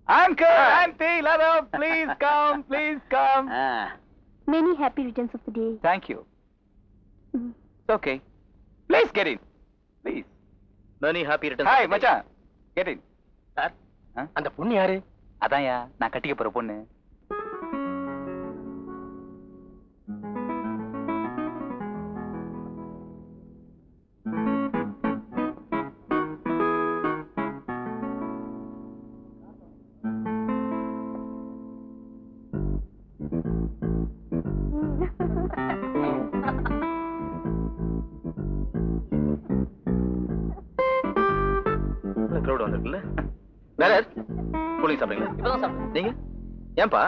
Uncle, auntie, Lada, please come, please come. Many happy returns of the day. Thank you. It's okay. Please get in. Please. Many happy returns. Hi, மச்சான். Get in. Sir, அந்த பொண்ணு யாரு? அதான்யா நான் கட்டிக்க போற பொண்ணு. Crowd வந்திருக்குல்ல. வேற cooling சாப்பிடுங்களா? இப்பதான் சாப்பிட்டேன். நீங்க ஏன்பா?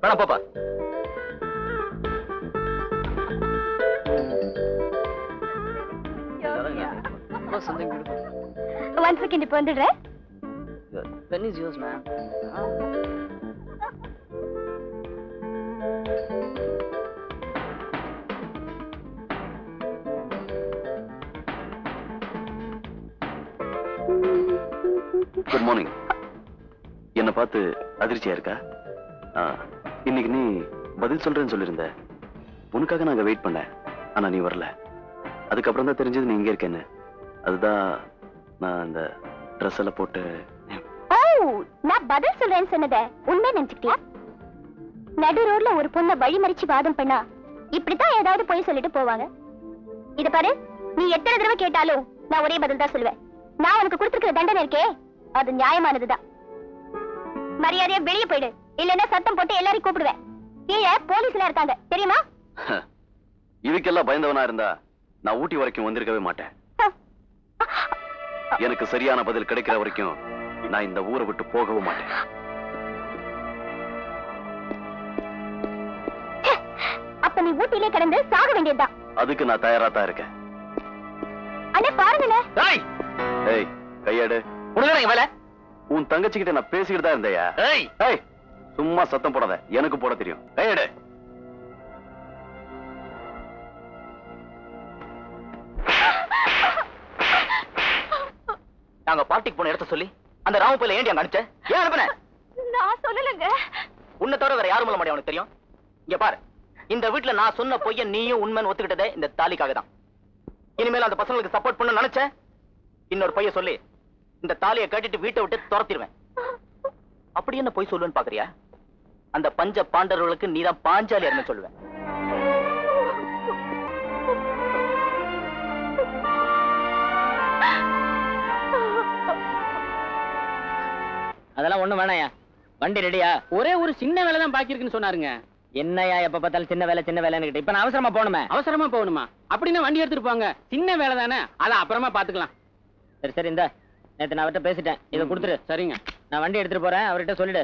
வேணாம் போப்பா. One second, இப்ப வந்துடுறேன். Pen is yours, man. Good morning. என்ன பார்த்து அதிர்ச்சியா இருக்கா? இன்னைக்கு நீ பதில் சொல்றேன்னு சொல்லியிருந்த. உனக்காக நாங்க வெயிட் பண்ணேன், ஆனா நீ வரல. அதுக்கப்புறம் தான் தெரிஞ்சது நீ இங்க இருக்கேன்னு. அதுதான் நான் அந்த ட்ரெஸ் எல்லாம் போட்டு. நான் பதில் சொல்றேன்னு சொன்னதை உண்மை நினைச்சுக்கிட்டியா? நடு ரோட்ல ஒரு பொண்ணை வழிமறிச்சு வாதம் பண்ணா இப்படித்தான் ஏதாவது போய் சொல்லிட்டு போவாங்க. இத பாரு, நீ எத்தனை தடவை கேட்டாலும் நான் ஒரே பதில் தான் சொல்லுவேன். நான் உனக்கு கொடுத்திருக்கிற தண்டனை இருக்கே, அது நியாயமானதுதான். மரியாதையா வெளியே போயிடு, இல்லன்னா சத்தம் போட்டு எல்லாரையும் கூப்பிடுவேன். கீழே போலீஸ்ல இருக்காங்க, தெரியுமா? இதுக்கெல்லாம் பயந்தவனா இருந்தா நான் ஊட்டி வரைக்கும் வந்திருக்கவே மாட்டேன். எனக்கு சரியான பதில் கிடைக்கிற வரைக்கும் நான் இந்த ஊரை விட்டு போகவும் மாட்டேன். அப்ப நீ ஊட்டிலே கிடந்து சாக வேண்டியதுதான். அதுக்கு நான் தயாரா தான் இருக்கேன். அண்ணே பாருங்களே. ஏய், கையாடு. உனக்கு வேலை? உன் தங்கச்சி கிட்ட நான் பேசிக்கிட்டு தான் இருந்தேயா? ஏய், சும்மா சத்தம் போடாத, எனக்கு போட தெரியும். கையாடு. நாங்க பார்ட்டிக்கு போன இடத்த சொல்லி அந்த ராமபுயில ஏண்டி அங்க அனுப்பிச்ச? ஏன் அனுப்புன? நான் சொல்லலங்க. உன்னை தவிர வேற யாரும் சொல்ல மாட்டேன், உனக்கு தெரியும். இங்க பாரு, இந்த வீட்டுல நான் சொன்ன பொய்ய நீயும் உண்மைன்னு ஒத்துக்கிட்டதே இந்த தாலிக்காக தான். இனிமேல் அந்த பசங்களுக்கு சப்போர்ட் பண்ண நினைச்சேன், இன்னொரு பொய்ய சொல்லி இந்த தாலியை கட்டிட்டு வீட்டை விட்டு துரத்திடுவேன். அப்படி என்ன பொய் சொல்லுவேன்னு பாக்குறியா? அந்த பஞ்ச பாண்டவர்களுக்கு நீதான் பாஞ்சாலியர்னு சொல்லுவேன். அதெல்லாம் ஒண்ணும் வேணாயா. வண்டி ரெடியா? ஒரே ஒரு சின்ன வேலை தான் பாக்கி இருக்குன்னு சொன்னாருங்க. என்னையா எப்ப பார்த்தாலும் சின்ன வேலை கிட்ட. இப்ப நான் அவசரமா போகணுமே. அவசரமா போகணுமா? அப்படின்னா வண்டி எடுத்துட்டு போங்க, சின்ன வேலை தானே, அதை அப்புறமா பாத்துக்கலாம். சரி சரி, இந்த நேத்து நான் அவர்கிட்ட பேசிட்டேன், இதை கொடுத்துரு. சரிங்க, நான் வண்டி எடுத்துட்டு போறேன், அவர்கிட்ட சொல்லிடு.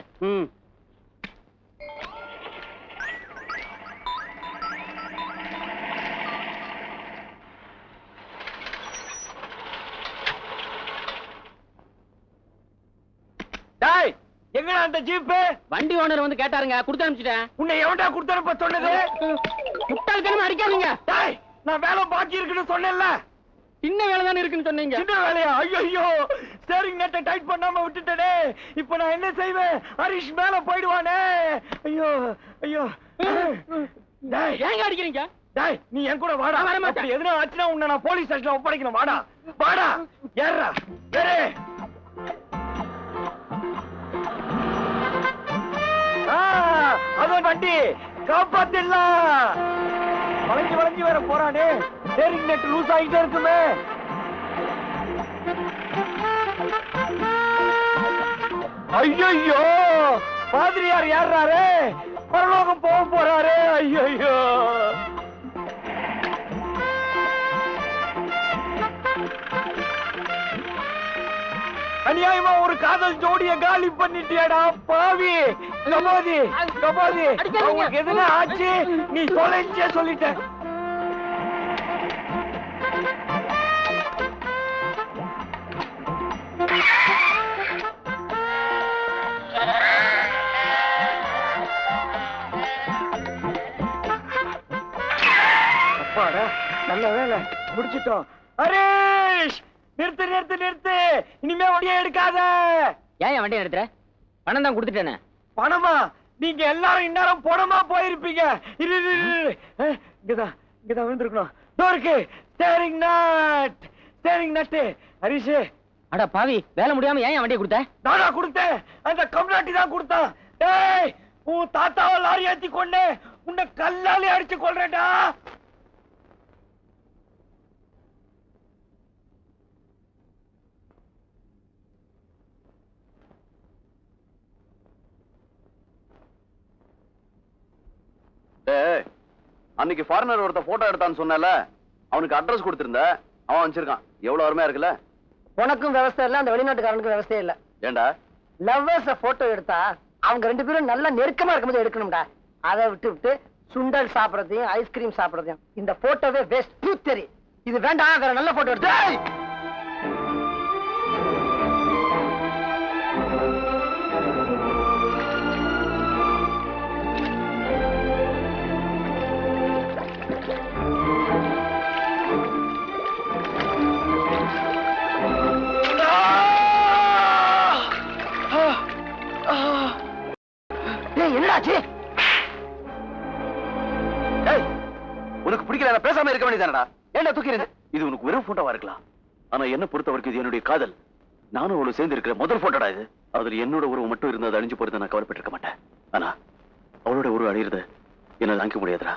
எங்கடா அந்த ஜீப்? வண்டி ஓனர் வந்து கேட்டாருங்க, கொடுத்து அனுப்பிச்சிட்டேன். உன்னை எவன்டா கொடுத்து அனுப்ப சொன்னது? முட்டாள்தனமா அடிக்காதீங்க. நான் வேலை பாக்கி இருக்குன்னு சொன்னேன்ல. சின்ன வேலை தானே இருக்குன்னு சொன்னீங்க. சின்ன வேலையா? ஐயோ, ஸ்டீரிங் நட்டை டைட் பண்ணாம விட்டுட்டேனே. இப்போ நான் என்ன செய்வேன்? ஹரிஷ் மேல போயிடுவானே. ஐயோ ஐயோ. ஏங்க அடிக்கிறீங்க? டேய், நீ என் கூட வாடா. அப்படி எதுனா ஆச்சுனா உன்னை நான் போலீஸ் ஸ்டேஷன்ல ஒப்படைக்கணும். வாடா வாடா. ஏறா ஏறு. அதான் வண்டி, காப்பாத்திடலாம். வளைஞ்சு வர போறானே, ஸ்டீரிங் நட் லூஸ் ஆகிட்டே இருக்குமே. ஐயோ, பாதிரியார் ஏறாரு, பரலோகம் போக போறாரு. ஐயோ, அநியாயமா ஒரு காதல் ஜோடிய காலி பண்ணிட்டியாடா பாவி. கபாதி உங்களுக்கு எதுனா ஆச்சு, நீ தொலைச்சே சொல்லிட்ட. அப்பாடா, நல்ல வேலை முடிச்சிட்டோம். ஹரீஷ், நிறுத்து. இனிமே வண்டியை எடுக்காத. ஏன் வண்டியை எடுத்துற? பணம் தான் கொடுத்துட்டேனே. பணமா? நீங்க எல்லாரும் இந்நேரம் பணமா போயிருப்பீங்க. இரு இரு, இரு. இங்கதான் விழுந்திருக்கணும். இருக்கு ஸ்டேரிங் நட். ஹரிஷ், அட பாவி, வேலை முடியாம ஏன் வண்டியை கொடுத்த? நானா கொடுத்தேன்? அந்த கம்நாட்டி தான் கொடுத்தான். டேய், உன் தாத்தாவை லாரி ஏத்தி கொண்டு உன்னை கல்லாலே அடிச்சு கொள்றேன்டா. அன்னைக்கு ஃபாரினர் ஒருத்த போட்டோ எடுத்தான்னு சொன்னல, அவனுக்கு அட்ரஸ் கொடுத்திருந்த, அவன் வச்சிருக்கான். எவ்வளவு அருமையா இருக்குல்ல? உனக்கும் விவசாயம் இல்ல, அந்த வெளிநாட்டுக்காரனுக்கும் விவசாயம் இல்ல. ஏண்டா லவ்வர்ஸ் போட்டோ எடுத்தா அவங்க 2 பேரும் நல்லா நெருக்கமா இருக்கும்போது எடுக்கணும்டா. அதை விட்டு சுண்டல் சாப்பிடறதையும் ஐஸ்கிரீம் சாப்பிடறதையும் இந்த போட்டோவே வேஸ்ட். தெரி இது வேண்டாம், வேற நல்ல போட்டோ எடுத்து. என்னடாச்சு? உனக்கு பிடிக்கல, பேசாம இருக்க வேண்டியதானடா. ஏன்டா தூக்கிறது? இது உனக்கு வெறும் போட்டோவா இருக்கலாம், ஆனா என்ன பொறுத்தவரைக்கும் இது என்னுடைய காதல். நானும் அவளை சேர்ந்து இருக்கிற முதல் போட்டோடா இது. அதுல என்னோட உருவம் மட்டும் இருந்தா அது அழிஞ்சு போறது நான் கவலைப்பட்டிருக்க மாட்டேன். ஆனா அவளோட உருவம் அழியிறது என்ன தாங்கிக்க முடியாதுடா.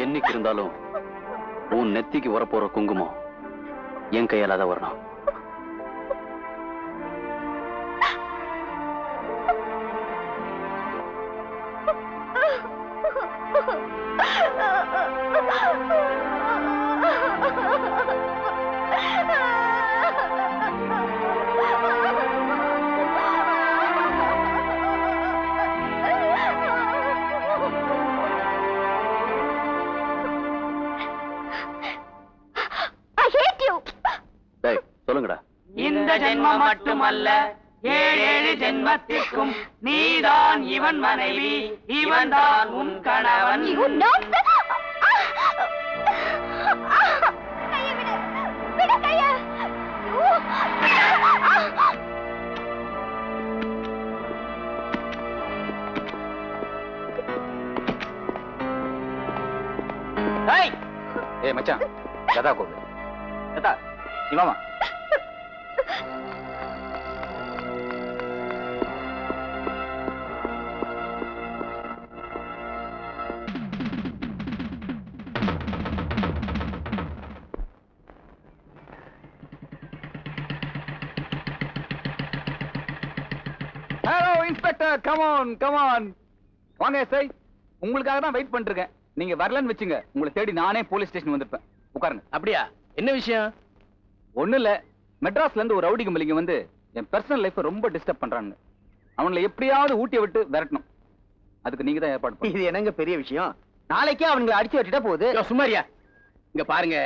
என்னைக்கு இருந்தாலும் உன் நெத்திக்கு வரப்போற குங்குமம் என் கையால தான் வரணும். சொல்லுங்கடா. இந்த ஜென்மம் மட்டுமல்ல, 7 ஜென்மத்திற்கும் நீதான் இவன் மனைவி, இவன் தான் உன் கணவன். ஏய் மச்சான், கதா கூப்பிடு. கதா, நீ வாமா. இன்ஸ்பெக்டர் கமான் வாங்க எஸ்ஐ. உங்களுக்காக தான் வெயிட் பண்ணிருக்கேன். நீங்க வரலன்னு வச்சுங்க, உங்களை தேடி நானே போலீஸ் ஸ்டேஷன் வந்திருப்பேன். உட்காருங்க. அப்படியா? என்ன விஷயம்? ஒண்ணு இல்ல, மெட்ராஸ்ல இருந்து ஒரு ரவுடி கும்பலிங்க வந்து என் பர்சனல் லைஃப் ரொம்ப டிஸ்டர்ப் பண்றாங்க. அவங்களை எப்படியாவது ஊட்டிய விட்டு விரட்டணும். அதுக்கு நீங்க தான் ஏற்பாடு பண்ணுங்க. இது என்னங்க பெரிய விஷயம்? நாளைக்கே அவங்களை அடிச்சு வச்சுட்டா போகுது. சும்மாரியா? இங்க பாருங்க,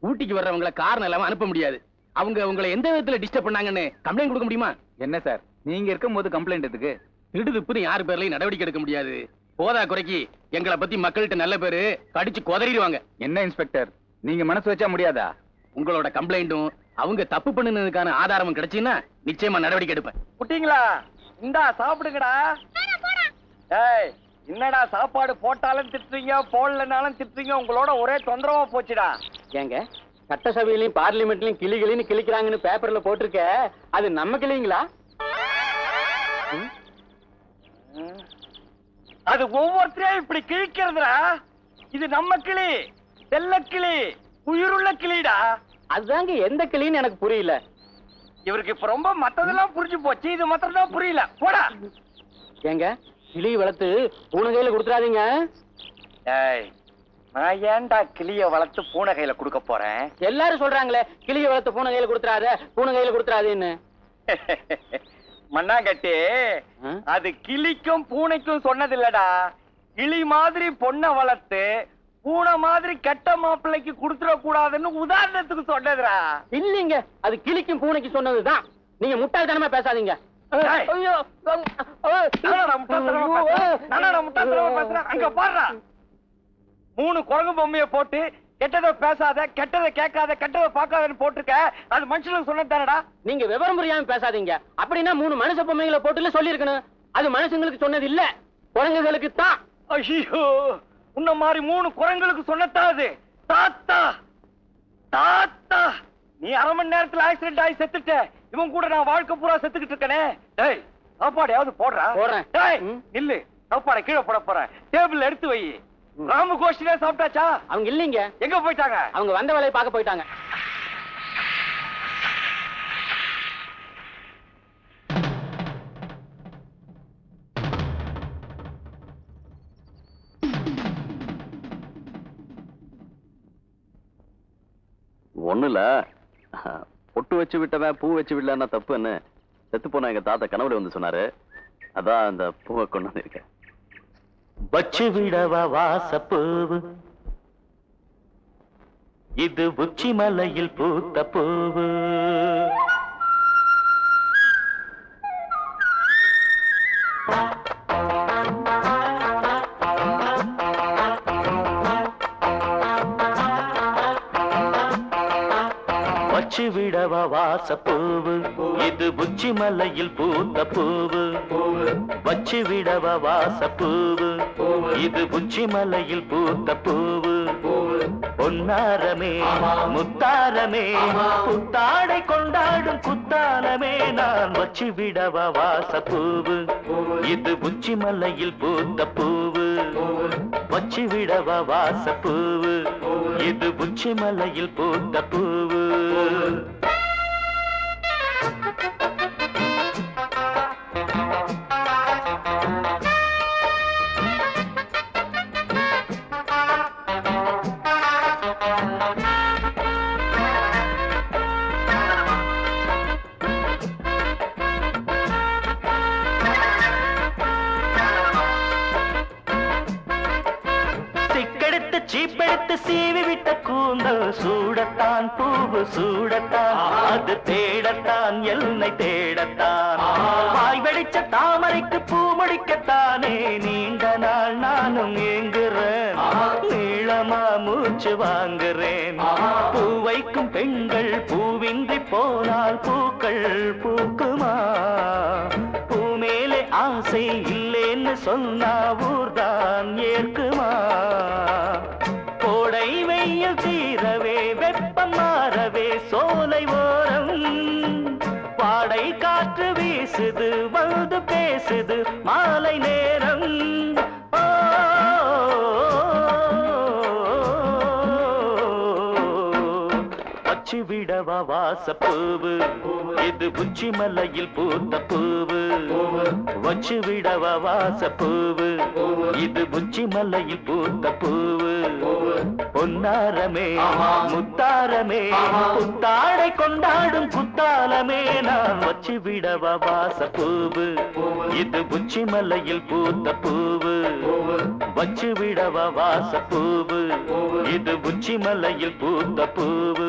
ஊட்டிக்கு வர்றவங்களை காரணம் இல்லாம அனுப்ப முடியாது. அவங்க உங்களை எந்த விதத்துல டிஸ்டர்ப் பண்ணாங்கன்னு கம்ப்ளைண்ட் கொடுக்க முடியுமா? என்ன சார், நீங்க இருக்கும் போது கம்ப்ளைண்ட் எதுக்கு? திருடுதுப்புன்னு யார் பேர்லயும் நடவடிக்கை எடுக்க முடியாது. போதா குறைக்கு எங்களை பத்தி மக்கள்கிட்ட நல்ல பேரு கடிச்சு கொதறிடுவாங்க. என்ன இன்ஸ்பெக்டர், நீங்க மனசு வச்சா முடியாதா? உங்களோட கம்ப்ளைண்ட்டும் அவங்க தப்பு பண்ணுனதுக்கான ஆதாரமும் கிடைச்சுன்னா நிச்சயமா நடவடிக்கை எடுப்பேன். குட்டிங்களா, இந்தா சாப்பிடுங்கடா. ஏய், என்னடா சாப்பாடு போட்டாலும் திட்டுறீங்க, போடலனாலும் திட்டுறீங்க. உங்களோட ஒரே தொந்தரவா போச்சுடா. ஏங்க, சட்டசபையிலயும் பார்லிமெண்ட்லயும் கிளிகளின்னு கிளிக்கிறாங்கன்னு பேப்பர்ல போட்டிருக்க, அது நம்ம கிளிங்களா? அது ஒவ்வொருத்தரையும் இப்படி கிழிக்கிறதுடா. இது நம்ம கிளி, செல்ல கிளி, உயிருள்ள கிளிடா. அதுதாங்க எந்த கிளின்னு எனக்கு புரியல. இவருக்கு இப்ப ரொம்ப மத்ததெல்லாம் புரிஞ்சு போச்சு, இது மாத்திரம் தான் புரியல. போடா. ஏங்க, கிளி வளர்த்து பூனை கையில கொடுத்துறாதீங்க. ஏய், நான் ஏன்டா கிளிய வளர்த்து பூனை கையில கொடுக்க போறேன்? எல்லாரும் சொல்றாங்களே, கிளிய வளர்த்து பூனை கையில கொடுத்துறாத, பூனை கையில கொடுத்துறாதேன்னு. மண்ணாங்கட்டி, அது கிளிக்கும் பூனைக்கும் சொன்னது இல்லடா. கிளி மாதிரி பொண்ணை வளர்த்து பூனை மாதிரி கெட்ட மாப்பிள்ளைக்கு கொடுத்துட கூடாதுன்னு உதாரணத்துக்கு சொன்னதுடா. இல்லீங்க, அது கிளிக்கும் பூனைக்கு சொன்னதுதான். நீங்க முட்டாள்தனமா பேசாதீங்க. ஏய். ஐயோ, நானாடா முட்டாள்தனமா பேசுறேன்? அங்க பாருடா, 3 குரங்கு பொம்மையை போட்டு கெட்டதை பேசாத, கெட்டதை கேட்காத, கெட்டதை பார்க்காதன்னு போட்டிருக்க. அது மனுஷனுக்கு சொன்னது தானடா. நீங்க விவரம் புரியாம பேசாதீங்க. அப்படின்னா 3 மனுஷ பொம்மைகளை போட்டுல சொல்லி இருக்கணும். அது மனுஷங்களுக்கு சொன்னது இல்ல, குரங்குகளுக்கு தான். ஐயோ, உன்ன மாதிரி 3 குரங்களுக்கு சொன்னதாது. தாத்தா தாத்தா, நீ அரை மணி நேரத்துல ஆக்சிடென்ட் ஆகி செத்துட்ட. இவன் கூட நான் வாழ்க்கை பூரா செத்துக்கிட்டு இருக்கனே. டேய், சாப்பாடையாவது போடுறா. போடுறேன். டேய், இல்ல, சாப்பாடை கீழே போட போறேன். டேபிள் எடுத்து வை. ராமு கோஷ்டிலே சாப்பிட்டாச்சா? அவங்க இல்லீங்க. எங்க போயிட்டாங்க? அவங்க வந்த வேலையை பார்க்க போயிட்டாங்க. ஒண்ணுல பொட்டு வச்சு விட்டவன் பூ வச்சு விடலன்னா தப்புன்னு செத்து போன எங்க தாத்தா கனவுல வந்து சொன்னாரு. அதான் அந்த பூவை கொண்டு வந்திருக்கேன். வச்சு விடவா வாசப்பூவு, இது உச்சி மலையில் பூத்த பூவு. வச்சு விடவா வாசப்பூவு, இது உச்சி மலையில் பூத்த பூவு. வச்சு விடவா வாசப்பூவு, இது உச்சி மலையில் பூத்த பூவு. பொன்னாரமே முத்தாரமே, புத்தாடை கொண்டாடும் குத்தாலமே, நான் வச்சு விடவா வாசப்பூவு, இது உச்சி மலையில் பூத்த பூவு. வச்சு விடவா வாசப்பூவு, இது உச்சி மலையில் பூத்த பூவு. சீப்பெடுத்து சீவி விட்ட கூந்தல் சூடத்தான், பூவு சூடத்தான், அது தேடத்தான், எல்லை தேடத்தான். வாய் வெடிச்ச தாமரைக்கு பூ முடிக்கத்தானே நீண்ட நாள் நானும் ஏங்குறேன். நீளமா மூச்சு வாங்குறேன். பூ வைக்கும் பெண்கள் பூவின்றி போனால் பூக்கள் பூக்குமா? பூ மேலே ஆசை இல்லேன்னு சொன்னா ஊர்தான் ஏற்குமா? கோடை வெயில் தீரவே வெப்பம் மாறவே சோலை ஓரம் பாடை காற்று வீசுது வந்து பேசுது மாலை நேரம். வச்சு விடவா வாசப்பூவு இது உச்சி மலையில் பூத்த பூவு வச்சு விடவா வாசப்பூவு இது உச்சி மலையில் பூத்த பூவு பொன்னாரமே முத்தாரமே புத்தாடை கொண்டாடும் குத்தாலமே நான் வச்சு விடவா வாசப்பூவு இது உச்சி மலையில் பூத்த பூவு வச்சு விடவா வாசப்பூவு இது உச்சி மலையில் பூத்த பூவு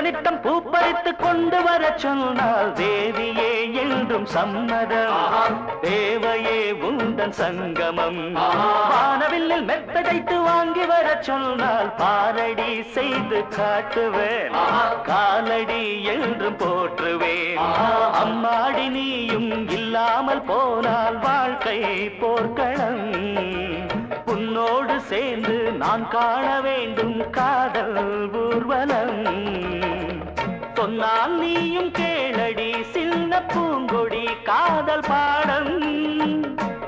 நித்தம் பூப்பறித்து கொண்டு வர சொன்னால் தேவியே என்றும் சம்மதம் தேவையே உந்தன் சங்கமம் வானவில்லில் மெத்தடைத்து வாங்கி வர சொன்னால் பாரடி செய்து காட்டுவேன் காலடி என்றும் போற்றுவேன் அம்மாடி நீயும் இல்லாமல் போனால் வாழ்க்கை போர்க்களம் உன்னோடு சேர்ந்து நான் காண வேண்டும் காதல் ஊர்வலம் சொன்னால் நீயும் கேளடி சின்ன பூங்கொடி காதல் பாடம்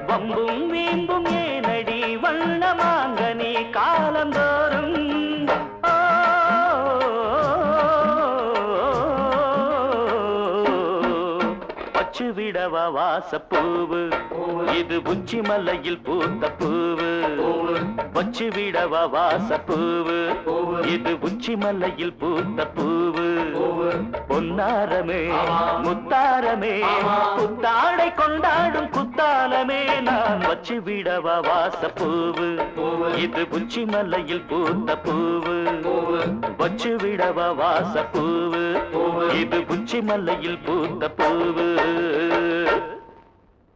வம்பும் வீம்பும் ஏனடி வண்ணமாங்கனி காலந்தோறும் வச்சு விடவா வாசப்பூவு இது உச்சி மலையில் பூத்த பூவு வச்சு விடவா வாசப்பூவு இது உச்சி மலையில் பூத்த பூவு பொன்னாரமே முத்தாரமே புத்தாடை கொண்டாடும் குத்தாலமே நான் வச்சு விடவா வாசப்பூவு இது உச்சி மலையில் பூத்த பூவு வச்சு விடவா வாசப்பூவு இது உச்சி மலையில் பூத்த பூவு